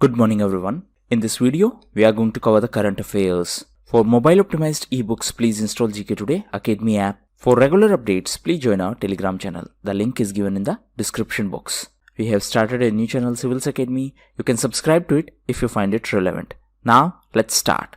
Good morning everyone. In this video, we are going to cover the current affairs. For mobile optimized ebooks, please install GKToday Academy app. For regular updates, please join our Telegram channel. The link is given in the description box. We have started a new channel, Civils Academy. You can subscribe to it if you find it relevant. Now, let's start.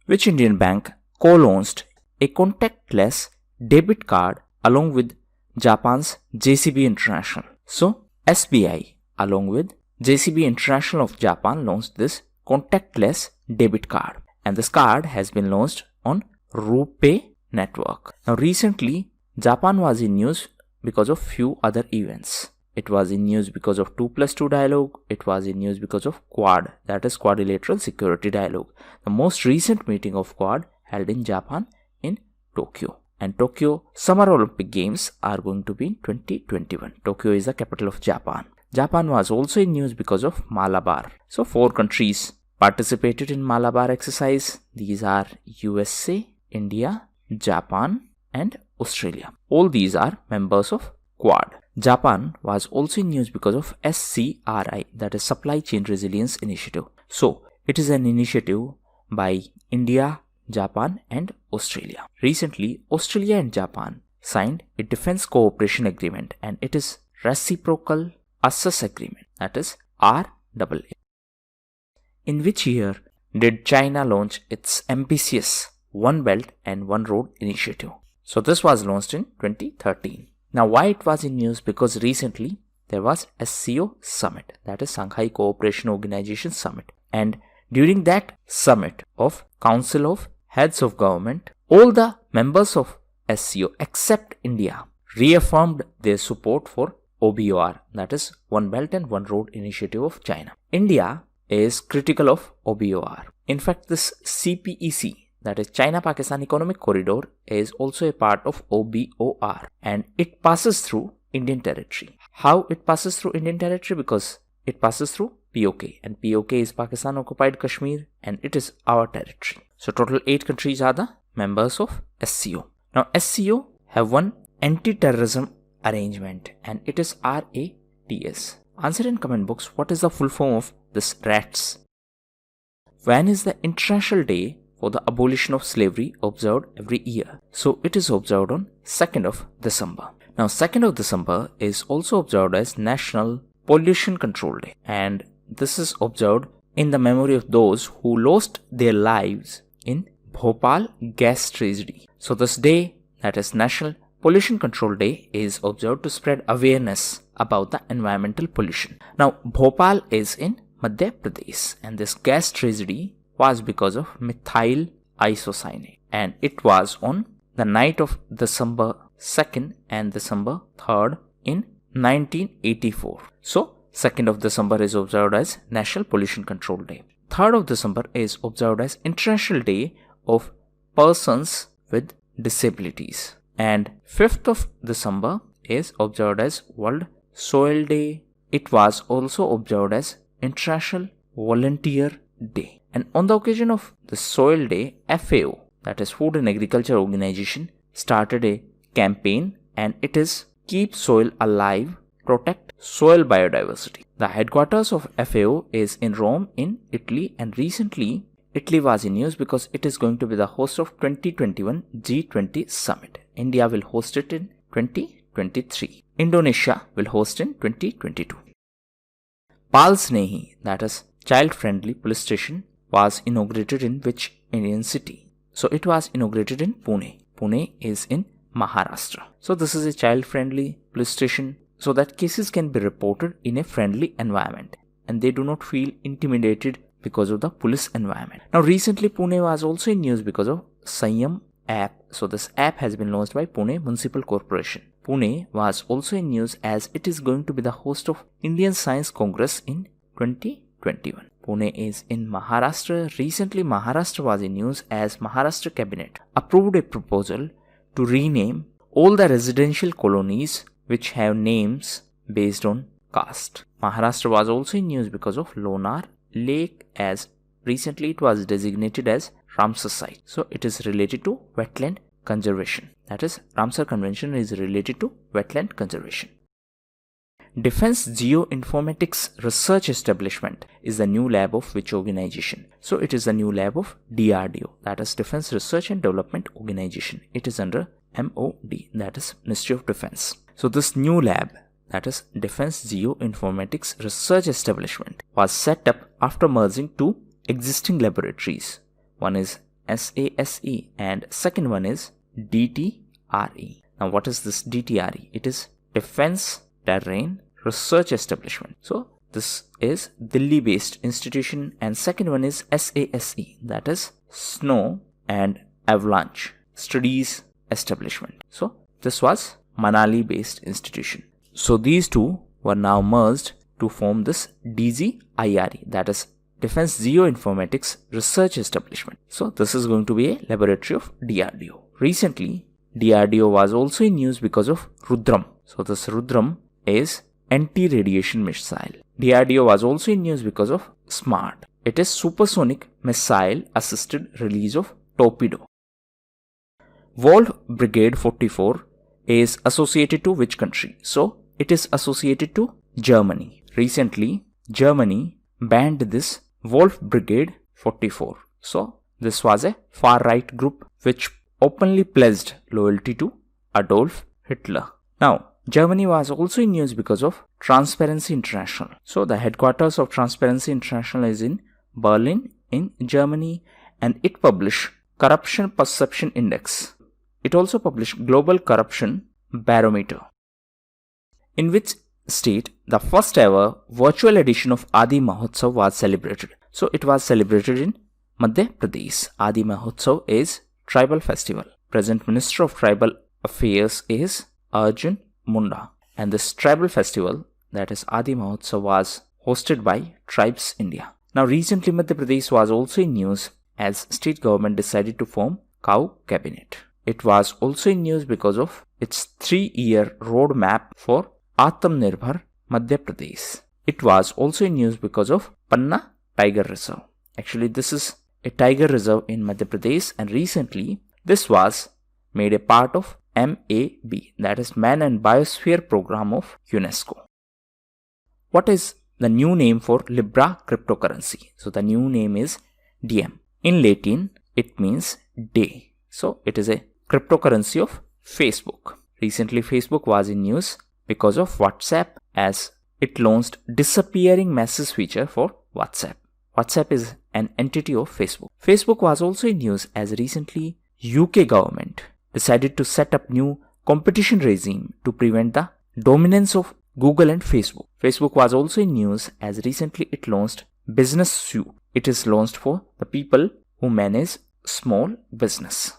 Which Indian bank co-launched a contactless debit card along with Japan's JCB International? So, SBI along with JCB International of Japan launched this contactless debit card, and this card has been launched on RuPay network. Now recently Japan was in news because of few other events. It was in news because of 2+2 dialogue. It was in news because of Quad, that is Quadrilateral Security Dialogue, the most recent meeting of Quad held in Japan in Tokyo. And Tokyo Summer Olympic Games are going to be in 2021. Tokyo is the capital of Japan. Japan was also in news because of Malabar. So 4 countries participated in Malabar exercise. These are USA, India, Japan and Australia. All these are members of Quad. Japan was also in news because of SCRI, that is Supply Chain Resilience Initiative. So it is an initiative by India, Japan and Australia. Recently, Australia and Japan signed a defense cooperation agreement, and it is Reciprocal Assess Agreement, that is RAA. In which year did China launch its ambitious One Belt and One Road initiative? So this was launched in 2013. Now why it was in news? Because recently there was SCO Summit, that is Shanghai Cooperation Organization Summit, and during that summit of Council of Heads of Government, all the members of SCO except India reaffirmed their support for OBOR, that is One Belt and One Road initiative of China. India is critical of OBOR. In fact, this CPEC, that is China-Pakistan Economic Corridor, is also a part of OBOR, and it passes through Indian territory. How it passes through Indian territory? Because it passes through POK, and POK is Pakistan occupied Kashmir, and it is our territory. So total 8 countries are the members of SCO. Now SCO have one anti-terrorism arrangement, and it is RATS. Answer in comment box what is the full form of this RATS. When is the International Day for the Abolition of Slavery observed every year? So it is observed on 2nd of December. Now 2nd of December is also observed as National Pollution Control Day, and this is observed in the memory of those who lost their lives in Bhopal gas tragedy. So this day, that is National Pollution Control Day, is observed to spread awareness about the environmental pollution. Now Bhopal is in Madhya Pradesh, and this gas tragedy was because of methyl isocyanate, and it was on the night of December 2nd and December 3rd in 1984. So 2nd of December is observed as National Pollution Control Day. 3rd of December is observed as International Day of Persons with Disabilities. And 5th of December is observed as World Soil Day. It was also observed as International Volunteer Day. And on the occasion of the Soil Day, FAO, that is Food and Agriculture Organization, started a campaign, and it is Keep Soil Alive, Protect Soil Biodiversity. The headquarters of FAO is in Rome in Italy, and recently Italy was in news because it is going to be the host of 2021 G20 Summit. India will host it in 2023. Indonesia will host in 2022. Pal Snehi, that is child-friendly police station, was inaugurated in which Indian city? So it was inaugurated in Pune. Pune is in Maharashtra. So this is a child-friendly police station, so that cases can be reported in a friendly environment, and they do not feel intimidated because of the police environment. Now recently Pune was also in news because of Sanyam app. So this app has been launched by Pune Municipal Corporation. Pune was also in news as it is going to be the host of Indian Science Congress in 2021. Pune is in Maharashtra. Recently Maharashtra was in news as Maharashtra Cabinet approved a proposal to rename all the residential colonies which have names based on caste. Maharashtra was also in news because of Lonar Lake, as recently it was designated as Ramsar site. So it is related to wetland conservation. That is, Ramsar Convention is related to wetland conservation. Defense Geoinformatics Research Establishment is the new lab of which organization? So it is the new lab of DRDO, that is Defense Research and Development Organization. It is under MOD, that is Ministry of Defense. So this new lab, that is Defense Geoinformatics Research Establishment, was set up after merging two existing laboratories. One is SASE and second one is DTRE. Now what is this DTRE? It is Defense Terrain Research Establishment. So this is Delhi based institution, and second one is SASE, that is Snow and Avalanche Studies Establishment. So this was Manali based institution. So these two were now merged to form this DGIRE, that is Defense Geoinformatics Research Establishment. So this is going to be a laboratory of DRDO. Recently, DRDO was also in news because of Rudram. So this Rudram is anti-radiation missile. DRDO was also in news because of SMART. It is supersonic missile assisted release of torpedo. Wolf Brigade 44 is associated to which country? So it is associated to Germany. Recently, Germany banned this Wolf Brigade 44. So this was a far-right group which openly pledged loyalty to Adolf Hitler. Now, Germany was also in news because of Transparency International. So the headquarters of Transparency International is in Berlin in Germany, and it published Corruption Perception Index. It also published Global Corruption Barometer, in which state the first ever virtual edition of Adi Mahotsav was celebrated. So it was celebrated in Madhya Pradesh. Adi Mahotsav is tribal festival. Present Minister of Tribal Affairs is Arjun Munda, and this tribal festival, that is Adi Mahotsav, was hosted by Tribes India. Now recently Madhya Pradesh was also in news as state government decided to form Cow Cabinet. It was also in news because of its 3-year roadmap for Atmanirbhar Madhya Pradesh. It was also in news because of Panna Tiger Reserve. Actually, this is a tiger reserve in Madhya Pradesh, and recently this was made a part of MAB, that is Man and Biosphere Program of UNESCO. What is the new name for Libra cryptocurrency? So the new name is Diem. In Latin, it means day. So it is a cryptocurrency of Facebook. Recently, Facebook was in news because of WhatsApp, as it launched disappearing message feature for WhatsApp. WhatsApp is an entity of Facebook. Facebook was also in news as recently UK government decided to set up new competition regime to prevent the dominance of Google and Facebook. Facebook was also in news as recently it launched Business Suite. It is launched for the people who manage small business.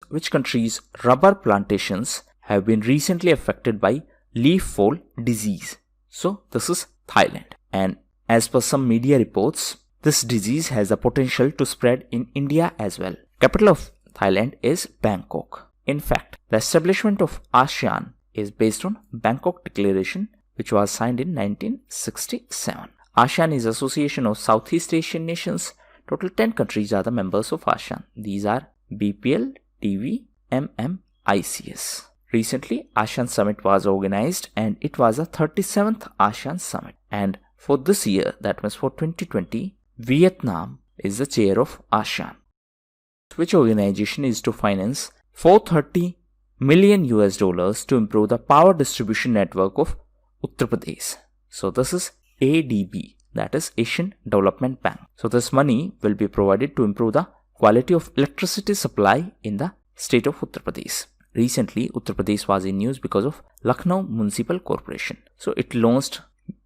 Which countries' rubber plantations have been recently affected by Leaffoil disease? So this is Thailand, and as per some media reports, this disease has the potential to spread in India as well. Capital of Thailand is Bangkok. In fact, the establishment of ASEAN is based on Bangkok Declaration, which was signed in 1967. ASEAN is Association of Southeast Asian Nations. Total 10 countries are the members of ASEAN. These are BPL, TV, ICS. Recently, ASEAN Summit was organized, and it was the 37th ASEAN Summit. And for this year, that means for 2020, Vietnam is the chair of ASEAN. Which organization is to finance $430 million to improve the power distribution network of Uttar Pradesh? So this is ADB, that is Asian Development Bank. So this money will be provided to improve the quality of electricity supply in the state of Uttar Pradesh. Recently, Uttar Pradesh was in news because of Lucknow Municipal Corporation. So it launched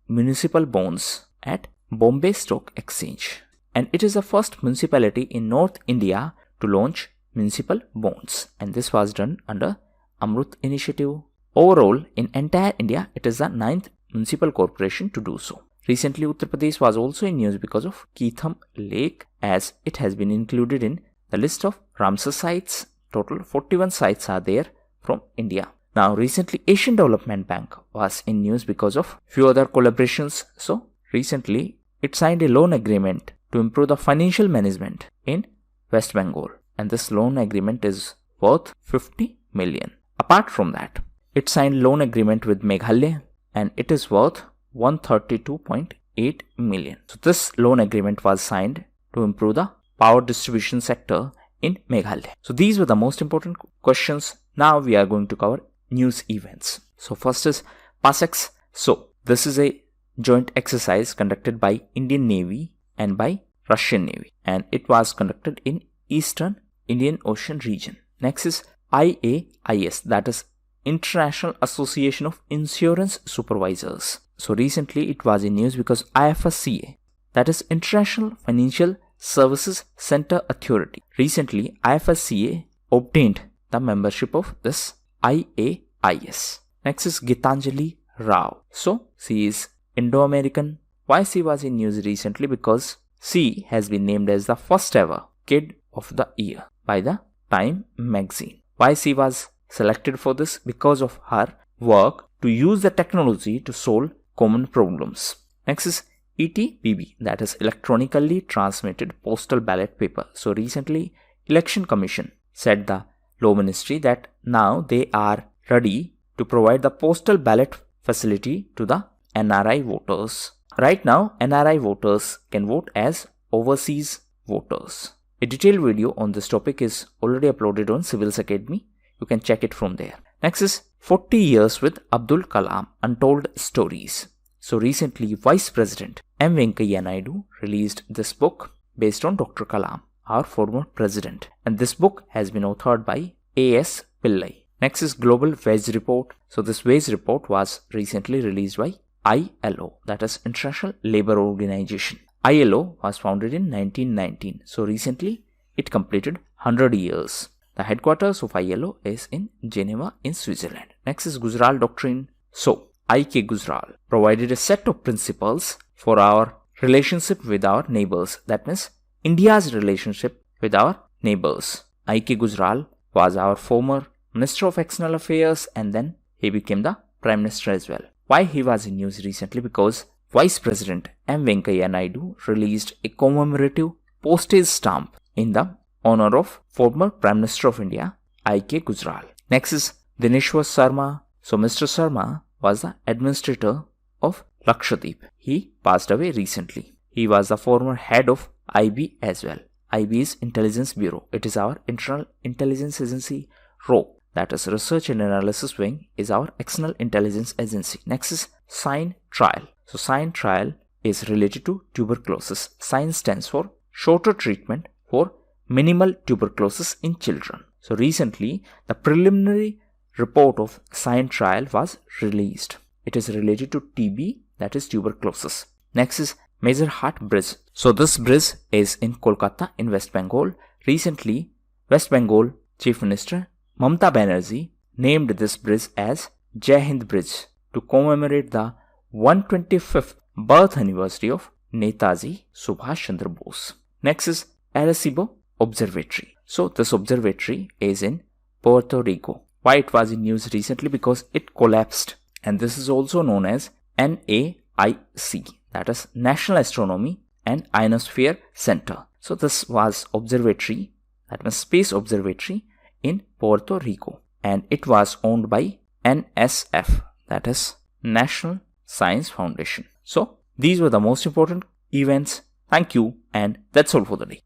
municipal bonds at Bombay Stock Exchange. And it is the first municipality in North India to launch municipal bonds. And this was done under Amrut initiative. Overall, in entire India, it is the 9th municipal corporation to do so. Recently, Uttar Pradesh was also in news because of Keetham Lake, as it has been included in the list of Ramsar sites. Total 41 sites are there from India. Now, recently Asian Development Bank was in news because of few other collaborations. So, recently it signed a loan agreement to improve the financial management in West Bengal, and this loan agreement is worth 50 million. Apart from that, it signed loan agreement with Meghalaya and it is worth 132.8 million. So this loan agreement was signed to improve the power distribution sector in Meghalaya. So these were the most important questions. Now we are going to cover news events. So first is PASEX. So this is a joint exercise conducted by Indian Navy and by Russian Navy, and it was conducted in Eastern Indian Ocean region. Next is IAIS, that is International Association of Insurance Supervisors. So recently it was in news because IFSCA, that is International Financial Services Center Authority. Recently IFSCA obtained the membership of this IAIS. Next is Gitanjali Rao. So she is Indo-American. Why she was in news recently? Because she has been named as the first ever Kid of the Year by the Time magazine. Why she was selected for this? Because of her work to use the technology to solve common problems. Next is ETPB, that is electronically transmitted postal ballot paper. So recently Election Commission said the Law Ministry that now they are ready to provide the postal ballot facility to the NRI voters. Right now NRI voters can vote as overseas voters. A detailed video on this topic is already uploaded on Civils Academy. You can check it from there. Next is 40 years with Abdul Kalam, Untold Stories. So recently Vice President M. Venkaiah Naidu released this book based on Dr. Kalam, our former president. And this book has been authored by A.S. Pillai. Next is Global Wage Report. So this wage report was recently released by ILO, that is International Labour Organization. ILO was founded in 1919. So recently it completed 100 years. The headquarters of ILO is in Geneva in Switzerland. Next is Gujral Doctrine. So I.K. Gujral provided a set of principles for our relationship with our neighbors. That means India's relationship with our neighbors. I.K. Gujral was our former Minister of External Affairs, and then he became the Prime Minister as well. Why he was in news recently? Because Vice President M. Venkaiah Naidu released a commemorative postage stamp in the honor of former Prime Minister of India, I.K. Gujral. Next is Dineshwar Sharma. So Mr. Sharma was the administrator of Lakshadweep. He passed away recently. He was the former head of IB as well. IB is Intelligence Bureau. It is our internal intelligence agency. RAW, that is Research and Analysis Wing, is our external intelligence agency. Next is SIGN Trial. So SIGN Trial is related to tuberculosis. SIGN stands for Shorter Treatment for Minimal Tuberculosis in Children. So recently the preliminary report of SIGN Trial was released. It is related to TB, that is tuberculosis. Next is Majorhat Bridge. So this bridge is in Kolkata in West Bengal. Recently West Bengal Chief Minister Mamata Banerjee named this bridge as Jai Hind Bridge to commemorate the 125th birth anniversary of Netaji Subhash Chandra Bose. Next is Arecibo Observatory. So this observatory is in Puerto Rico. Why it was in news recently? Because it collapsed, and this is also known as NAIC, that is National Astronomy and Ionosphere Center. So this was observatory, that means space observatory in Puerto Rico, and it was owned by NSF, that is National Science Foundation. So these were the most important events. Thank you, and that's all for the day.